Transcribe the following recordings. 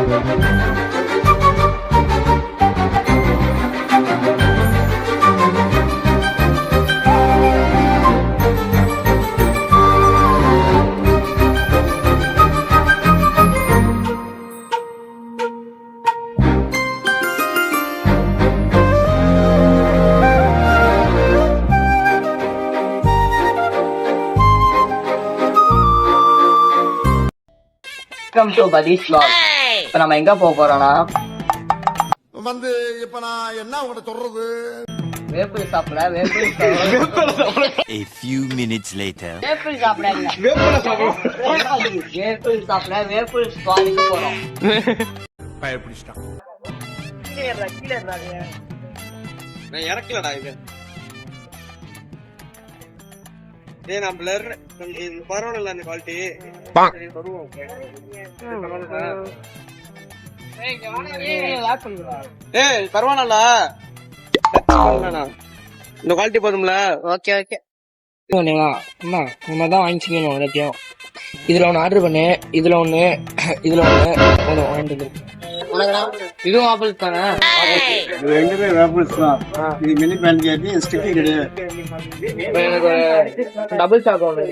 Welcome to பதீஷ் vlog. இப்ப நம்ம எங்க போறோம்னா வந்து இப்ப நான் என்ன உங்கள்கிட்ட சொல்றது? வேப்பிள் சாப்பிட A few minutes later. Waffle சாப்பிட வேப்பிள் ஸ்பானுக்கு போறோம். பயப்பிடிச்சிட்டான். நான் இறக்கலடா இது. ஏய் நான் பிளர் பரவாயில்ல அந்த குவாலிட்டி. சரி வருவோம். ஏய் பரவாயில்ல. இந்த குவாலிட்டி போதும்ல? Okay okay. அம்மா நம்ம தான் வாங்கிக்கணும் எல்லாத்தையும். இதுல ஒண்ணு ஆர்டர் பண்ணு, இதுல ஒண்ணு வாங்கிட்டு. இதுவும் ஆப்பிள் தானே? ரெண்டுமே வேப்பிள்ஸ் தான். இது மினி பேன் கேட்டி ஸ்டிக்கி கிடையாது. எனக்கு டபுள் சாக் ஒன்று.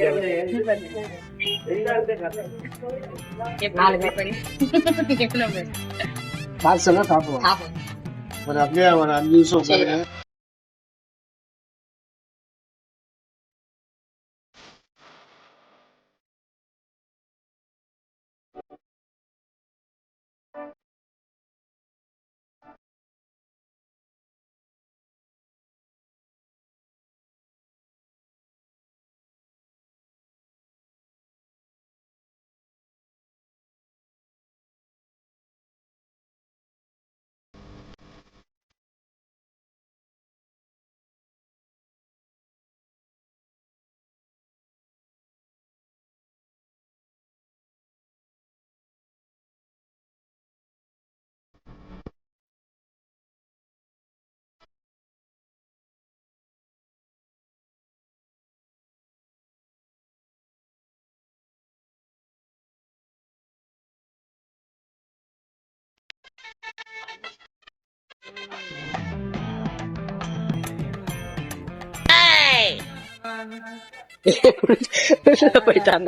பார்சல் தான் சாப்பிடுவோம். ஒரு அப்படியே ஒரு 5 நிமிஷம் உட்காருங்க. போயிட்டான்.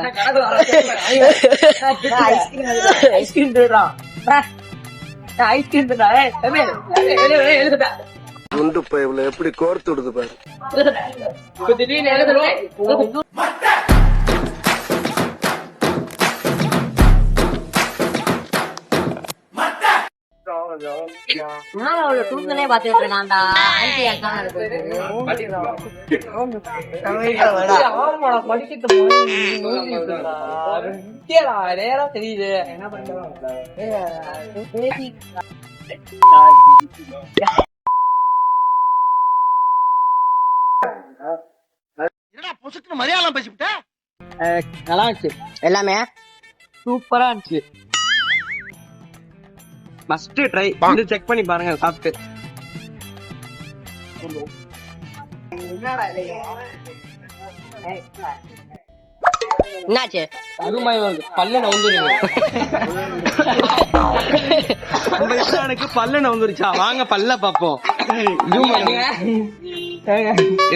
ஐஸ்கிரீம் தருறான். ஐஸ்கிரீம் குண்டு பைப்ல எப்படி கோர்த்து விடுது பாரு. திடீர்னு நான் அவளை தூங்கலே பாத்துட்டு இருக்கான்டா. ஆன்டி தெரியுது என்ன பண்றோம். மலையாளம் பேசிவிட்ட நல்லா இருந்துச்சு. எல்லாமே சூப்பரா இருந்துச்சு. Must try. வந்து செக் பண்ணி பாருங்க சாப்பிட்டு. என்னாச்சு? அருமாய் வருது. பல்ல நவுந்துருங்க. எனக்கு பல்ல நவுந்துருச்சா? வாங்க பல்ல பாப்போம்.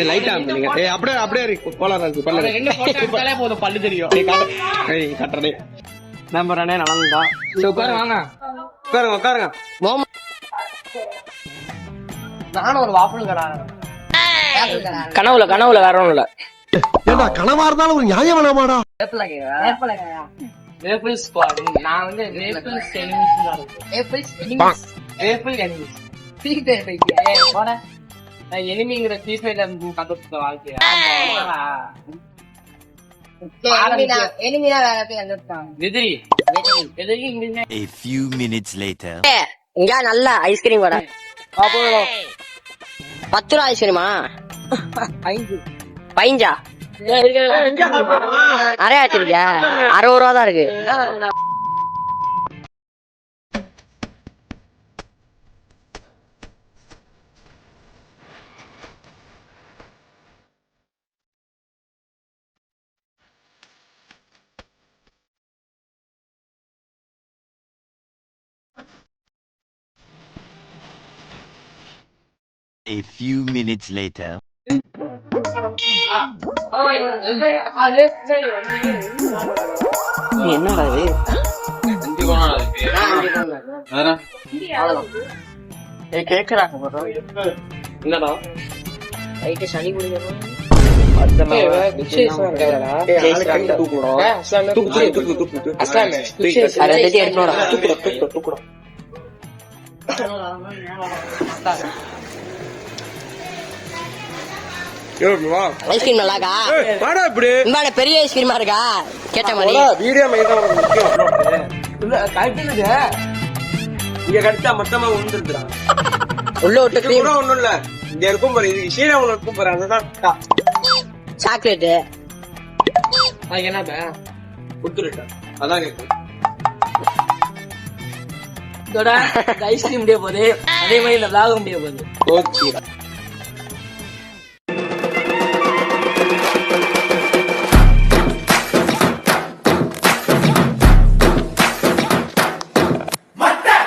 லைட்டா அப்படியே இருக்கு. போலாம் இருக்கு பல்ல. ரெண்டு போட்டோ எடுத்தாலே போதும், பல்லு தெரியும். கட்டுறதே நம்புறானே நடந்தா. உட்காரு வாங்க. உட்காருங்க. நானும் ஒரு வாப்பிள் கடை கனவுல வேற ஒண்ணும் இல்ல. ஏண்டா கனவா இருந்தாலும் ஒரு நியாயம் வேணாமாடா? Waffle squad. நான் வந்து வேப்பிள் எனிமிங்கிற சீசைல கத்துக்க வாழ்க்கையா A few minutes later. இங்க நல்ல ஐஸ்கிரீம் கடை. 10 ரூபா ஐஸ்கிரீமா? 15 நிறைய வச்சிருக்கியா? 60 ரூபா தான் இருக்கு. A few minutes later. என்னடா இது கேக்குறாங்க bro. என்னடா ரைட்டு சளி குடிக்கணும் ஐஸ்கிரீம் நல்லாக்கா வாடா இப்படி இம்பாட பெரிய ஐஸ்கிரீமா இருக்கா கேட்ட மாதிரி வீடியோ மெய்தான் உனக்கு முக்கியம் இல்ல கட்டுனது இங்க கடிச்சா மொத்தமா உண்டுருக்குறா உள்ள விட்டு இது கிரீம் கூட ஒண்ணும் இல்ல இங்க இருக்கும் பாரு இது ஸ்ரீராமுல இருக்கும் பாரு அதுதான் சாக்லேட் அதுக்கு என்ன கொடுத்துருட்டேன் அதான் கேக்கு இதோட ஐஸ்கிரீம் முடிய போகுது அதே மாதிரி இந்த விளாக முடிய போகுது ஓகே